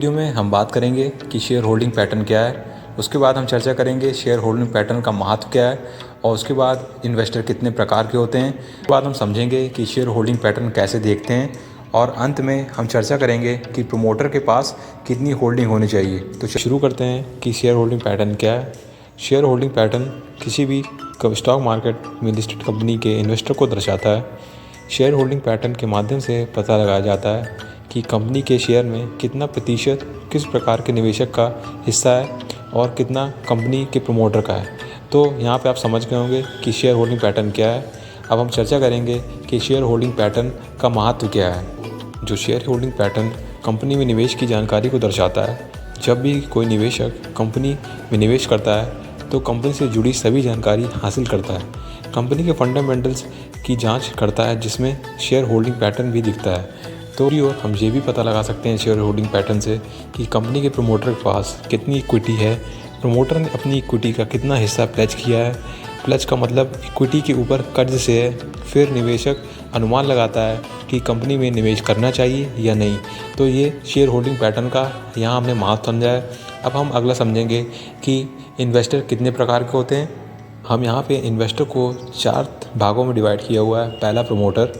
Video में हम बात करेंगे कि शेयर होल्डिंग पैटर्न क्या है। उसके बाद हम चर्चा करेंगे शेयर होल्डिंग पैटर्न का महत्व क्या है और उसके बाद इन्वेस्टर कितने प्रकार के होते हैं। उसके बाद हम समझेंगे कि शेयर होल्डिंग पैटर्न कैसे देखते हैं और अंत में हम चर्चा करेंगे कि प्रमोटर के पास कितनी होल्डिंग होनी चाहिए। तो शुरू करते हैं कि शेयर होल्डिंग पैटर्न क्या है। शेयर होल्डिंग पैटर्न किसी भी स्टॉक मार्केट में लिस्टेड कंपनी के इन्वेस्टर को दर्शाता है। शेयर होल्डिंग पैटर्न के माध्यम से पता लगाया जाता है कि कंपनी के शेयर में कितना प्रतिशत किस प्रकार के निवेशक का हिस्सा है और कितना कंपनी के प्रमोटर का है। तो यहाँ पे आप समझ गए होंगे कि शेयर होल्डिंग पैटर्न क्या है। अब हम चर्चा करेंगे कि शेयर होल्डिंग पैटर्न का महत्व क्या है। जो शेयर होल्डिंग पैटर्न कंपनी में निवेश की जानकारी को दर्शाता है। जब भी कोई निवेशक कंपनी में निवेश करता है तो कंपनी से जुड़ी सभी जानकारी हासिल करता है, कंपनी के फंडामेंटल्स की जांच करता है, जिसमें शेयर होल्डिंग पैटर्न भी दिखता है। तो और हम ये भी पता लगा सकते हैं शेयर होल्डिंग पैटर्न से कि कंपनी के प्रमोटर के पास कितनी इक्विटी है, प्रमोटर ने अपनी इक्विटी का कितना हिस्सा प्लेज किया है। प्लेज का मतलब इक्विटी के ऊपर कर्ज से है। फिर निवेशक अनुमान लगाता है कि कंपनी में निवेश करना चाहिए या नहीं। तो ये शेयर होल्डिंग पैटर्न का यहाँ हमने महत्व समझा है। अब हम अगला समझेंगे कि इन्वेस्टर कितने प्रकार के होते हैं। हम यहाँ पे इन्वेस्टर को 4 भागों में डिवाइड किया हुआ है। पहला प्रमोटर,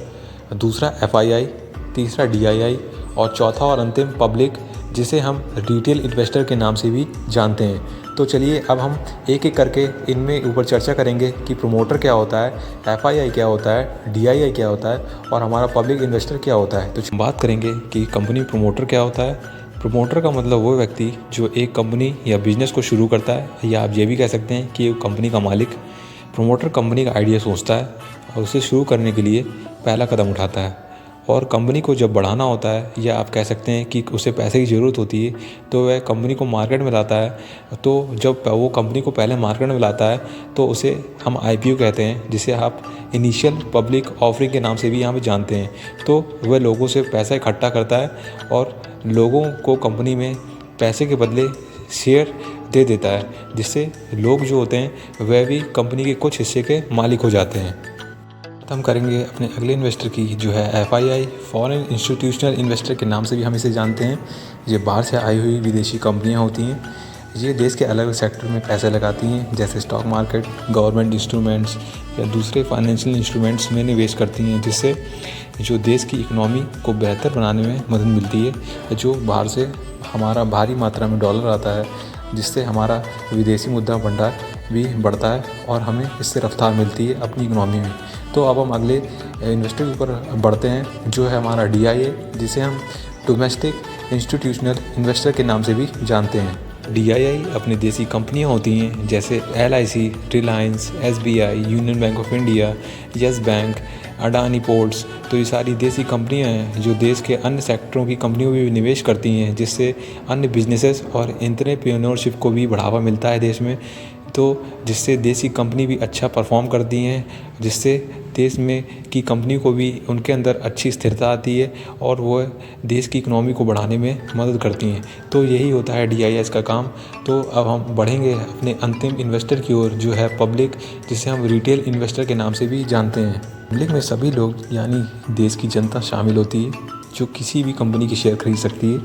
दूसरा FII, तीसरा DII और चौथा और अंतिम पब्लिक, जिसे हम रिटेल इन्वेस्टर के नाम से भी जानते हैं। तो चलिए अब हम एक एक करके इनमें ऊपर चर्चा करेंगे कि प्रमोटर क्या होता है, FII क्या होता है, DII क्या होता है और हमारा पब्लिक इन्वेस्टर क्या होता है। तो बात करेंगे कि कंपनी प्रमोटर क्या होता है। प्रमोटर का मतलब वो व्यक्ति जो एक कंपनी या बिजनेस को शुरू करता है, या आप ये भी कह सकते हैं कि कंपनी का मालिक। प्रमोटर कंपनी का आइडिया सोचता है और उसे शुरू करने के लिए पहला कदम उठाता है। और कंपनी को जब बढ़ाना होता है, या आप कह सकते हैं कि उसे पैसे की ज़रूरत होती है, तो वह कंपनी को मार्केट में लाता है। तो जब वो कंपनी को पहले मार्केट में लाता है तो उसे हम IPO कहते हैं, जिसे आप इनिशियल पब्लिक ऑफरिंग के नाम से भी यहाँ पे जानते हैं। तो वह लोगों से पैसा इकट्ठा करता है और लोगों को कंपनी में पैसे के बदले शेयर दे देता है, जिससे लोग जो होते हैं वह भी कंपनी के कुछ हिस्से के मालिक हो जाते हैं। हम करेंगे अपने अगले इन्वेस्टर की, जो है FII, फॉरेन इंस्टीट्यूशनल इन्वेस्टर के नाम से भी हम इसे जानते हैं। ये बाहर से आई हुई विदेशी कंपनियां होती हैं। ये देश के अलग अलग सेक्टर में पैसे लगाती हैं, जैसे स्टॉक मार्केट, गवर्नमेंट इंस्ट्रूमेंट्स या दूसरे फाइनेंशियल इंस्ट्रूमेंट्स में निवेश करती हैं, जिससे जो देश की इकनॉमी को बेहतर बनाने में मदद मिलती है। जो बाहर से हमारा भारी मात्रा में डॉलर आता है, जिससे हमारा विदेशी मुद्रा भंडार भी बढ़ता है और हमें इससे रफ्तार मिलती है अपनी इकनॉमी में। तो अब हम अगले इन्वेस्टर के ऊपर बढ़ते हैं, जो है हमारा DIA, जिसे हम डोमेस्टिक इंस्टीट्यूशनल इन्वेस्टर के नाम से भी जानते हैं। DII अपनी देसी कंपनियां होती हैं, जैसे LIC, Reliance, SBI, union bank of India, yes bank, Adani ports. तो ये सारी देसी कंपनियां हैं जो देश के अन्य सेक्टरों की कंपनियों में भी निवेश करती हैं, जिससे अन्य बिजनेसेस और एंटरप्रेन्योरशिप को भी बढ़ावा मिलता है देश में। तो जिससे देसी कंपनी भी अच्छा परफॉर्म करती हैं, जिससे देश में की कंपनी को भी उनके अंदर अच्छी स्थिरता आती है और वो देश की इकनॉमी को बढ़ाने में मदद करती हैं। तो यही होता है DIS का काम। तो अब हम बढ़ेंगे अपने अंतिम इन्वेस्टर की ओर, जो है पब्लिक, जिसे हम रिटेल इन्वेस्टर के नाम से भी जानते हैं। पब्लिक में सभी लोग यानी देश की जनता शामिल होती है, जो किसी भी कंपनी के शेयर खरीद सकती है।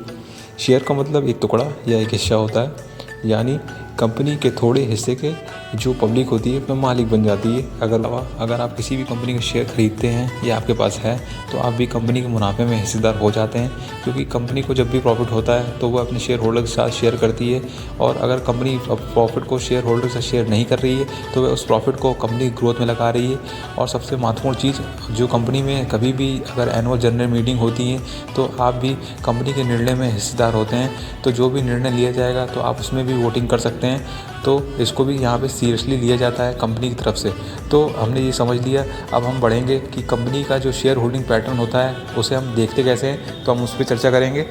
शेयर का मतलब एक टुकड़ा या एक हिस्सा होता है, यानी कंपनी के थोड़े हिस्से के जो पब्लिक होती है वह मालिक बन जाती है। अगर आप किसी भी कंपनी के शेयर खरीदते हैं या आपके पास है, तो आप भी कंपनी के मुनाफे में हिस्सेदार हो जाते हैं, क्योंकि कंपनी को जब भी प्रॉफिट होता है तो वह अपने शेयर होल्डर के साथ शेयर करती है। और अगर कंपनी प्रॉफिट को शेयर होल्डर से शेयर नहीं कर रही है तो वह उस प्रॉफिट को कंपनी ग्रोथ में लगा रही है। और सबसे महत्वपूर्ण चीज़, जो कंपनी में कभी भी अगर एनुअल जनरल मीटिंग होती है तो आप भी कंपनी के निर्णय में हिस्सेदार होते हैं। तो जो भी निर्णय लिया जाएगा तो आप उसमें भी वोटिंग कर सकते हैं। तो इसको भी यहाँ पे सीरियसली लिया जाता है कंपनी की तरफ से। तो हमने ये समझ लिया। अब हम बढ़ेंगे कि कंपनी का जो शेयर होल्डिंग पैटर्न होता है उसे हम देखते कैसे हैं, तो हम उस पर चर्चा करेंगे।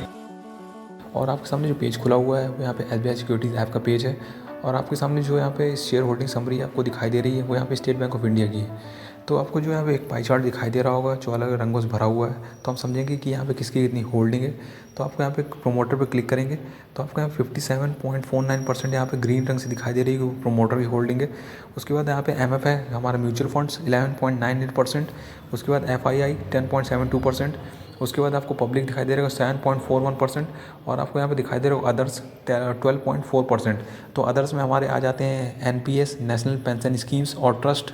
और आपके सामने जो पेज खुला हुआ है वो यहाँ पे SBI सिक्योरिटीज़ ऐप का पेज है। और आपके सामने जो यहाँ पे शेयर होल्डिंग समरी आपको दिखाई दे रही है वो यहाँ पे स्टेट बैंक ऑफ इंडिया की है। तो आपको जो यहाँ पे एक पाई चार्ट दिखाई दे रहा होगा जो अलग अलग रंगों से भरा हुआ है। तो हम समझेंगे कि यहाँ पे किसकी कितनी होल्डिंग है। तो आपको यहाँ पे प्रमोटर पे क्लिक करेंगे तो आपको यहाँ 57.49% यहाँ पे ग्रीन रंग से दिखाई दे रही है, वो प्रमोटर की होल्डिंग है। उसके बाद यहाँ पे MF है हमारा म्यूचुअल फंड्स 11.98%। उसके बाद FII 10.72%। उसके बाद आपको पब्लिक दिखाई दे रहेगा 7.41% और आपको यहाँ पे दिखाई दे रहा होगा अदर्स 12.4%। तो अदर्स में हमारे आ जाते हैं NPS, नेशनल पेंशन स्कीम्स और ट्रस्ट।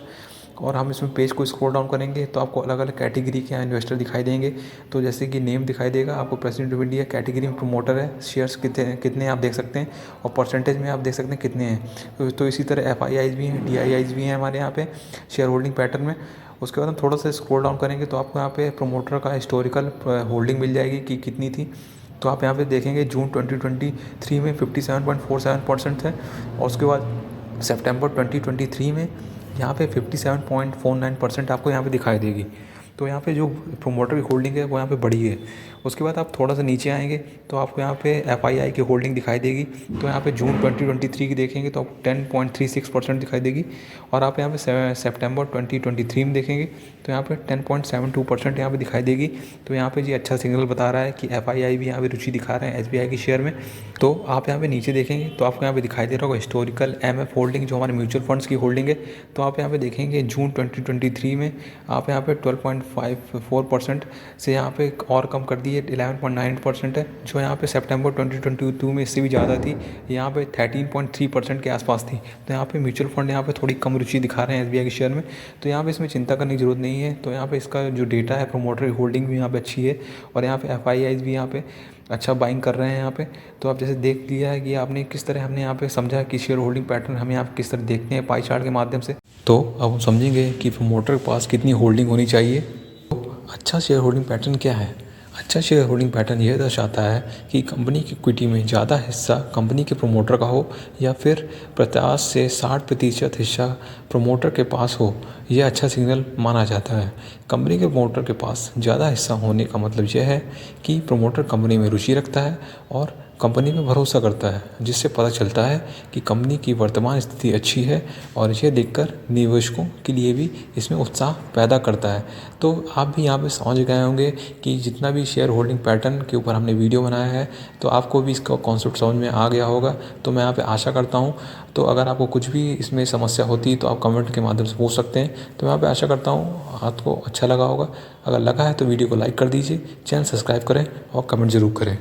और हम इसमें पेज को स्क्रॉल डाउन करेंगे तो आपको अलग अलग कैटेगरी के यहाँ इन्वेस्टर दिखाई देंगे। तो जैसे कि नेम दिखाई देगा आपको, प्रेसिडेंट ऑफ इंडिया कैटेगरी में प्रमोटर है, शेयर्स कितने कितने आप देख सकते हैं और परसेंटेज में आप देख सकते हैं कितने हैं। तो इसी तरह FIIs भी हैं, DIIs भी हैं हमारे यहाँ पे शेयर होल्डिंग पैटर्न में। उसके बाद हम थोड़ा सा स्क्रॉल डाउन करेंगे तो आपको यहाँ पे प्रमोटर का हिस्टोरिकल होल्डिंग मिल जाएगी कि कितनी थी। तो आप यहाँ पे देखेंगे जून 2023 में 57.47% है और उसके बाद सितंबर 2023 में यहाँ पे 57.49% आपको यहाँ पे दिखाई देगी। तो यहाँ पे जो प्रोमोटर की होल्डिंग है वो यहाँ पे बढ़ी है। उसके बाद आप थोड़ा सा नीचे आएंगे तो आपको यहाँ पे FII की होल्डिंग दिखाई देगी। तो यहाँ पे जून 2023 की देखेंगे तो आपको 10.36% दिखाई देगी और आप यहाँ पे सितंबर 2023 में देखेंगे तो यहाँ पे 10.72% यहाँ पे दिखाई देगी। तो यहाँ पे जी अच्छा सिग्नल बता रहा है कि FII भी यहाँ पे रुचि दिखा रहे हैं SBI की शेयर में। तो आप यहाँ पे नीचे देखेंगे तो आपको यहाँ पे दिखाई दे रहा होगा हिस्टोरिकल MF होल्डिंग, जो हमारे म्यूचुअल फंड्स की होल्डिंग है। तो आप यहाँ पे देखेंगे जून 2023 में आप यहाँ पे 12.54% से यहाँ पे और कम कर दी है, 11.9% है। जो यहाँ पे सितंबर 2022 में इससे भी ज़्यादा थी, यहाँ पे 13.3% के आसपास थी। तो यहाँ पे म्यूचुअल फंड यहाँ पे थोड़ी कम रुचि दिखा रहे हैं SBI के शेयर में। तो यहाँ पे इसमें चिंता करने की जरूरत नहीं है। तो यहाँ पे इसका जो डेटा है, प्रोमोटर की होल्डिंग भी यहाँ पे अच्छी है और यहाँ पे FIIs भी यहाँ पे अच्छा बाइंग कर रहे हैं यहाँ पे। तो आप जैसे देख लिया है कि आपने किस तरह हमने यहाँ पे समझा कि शेयर होल्डिंग पैटर्न हम यहाँ पे किस तरह देखते हैं पाई चार्ट के माध्यम से। तो अब हम समझेंगे कि प्रमोटर के पास कितनी होल्डिंग होनी चाहिए। तो अच्छा शेयर होल्डिंग पैटर्न क्या है? अच्छा शेयर होल्डिंग पैटर्न यह दर्शाता है कि कंपनी की इक्विटी में ज़्यादा हिस्सा कंपनी के प्रमोटर का हो या फिर 50 से 60% हिस्सा प्रमोटर के पास हो। यह अच्छा सिग्नल माना जाता है। कंपनी के प्रमोटर के पास ज़्यादा हिस्सा होने का मतलब यह है कि प्रमोटर कंपनी में रुचि रखता है और कंपनी में भरोसा करता है, जिससे पता चलता है कि कंपनी की वर्तमान स्थिति अच्छी है और यह देखकर निवेशकों के लिए भी इसमें उत्साह पैदा करता है। तो आप भी यहाँ पे समझ गए होंगे कि जितना भी शेयर होल्डिंग पैटर्न के ऊपर हमने वीडियो बनाया है तो आपको भी इसका कॉन्सेप्ट समझ में आ गया होगा। तो मैं यहाँ पे आशा करता हूँ। तो अगर आपको कुछ भी इसमें समस्या होती है तो आप कमेंट के माध्यम से पूछ सकते हैं। तो मैं यहाँ पे आशा करता हूँ आपको अच्छा लगा होगा। अगर लगा है तो वीडियो को लाइक कर दीजिए, चैनल सब्सक्राइब करें और कमेंट ज़रूर करें।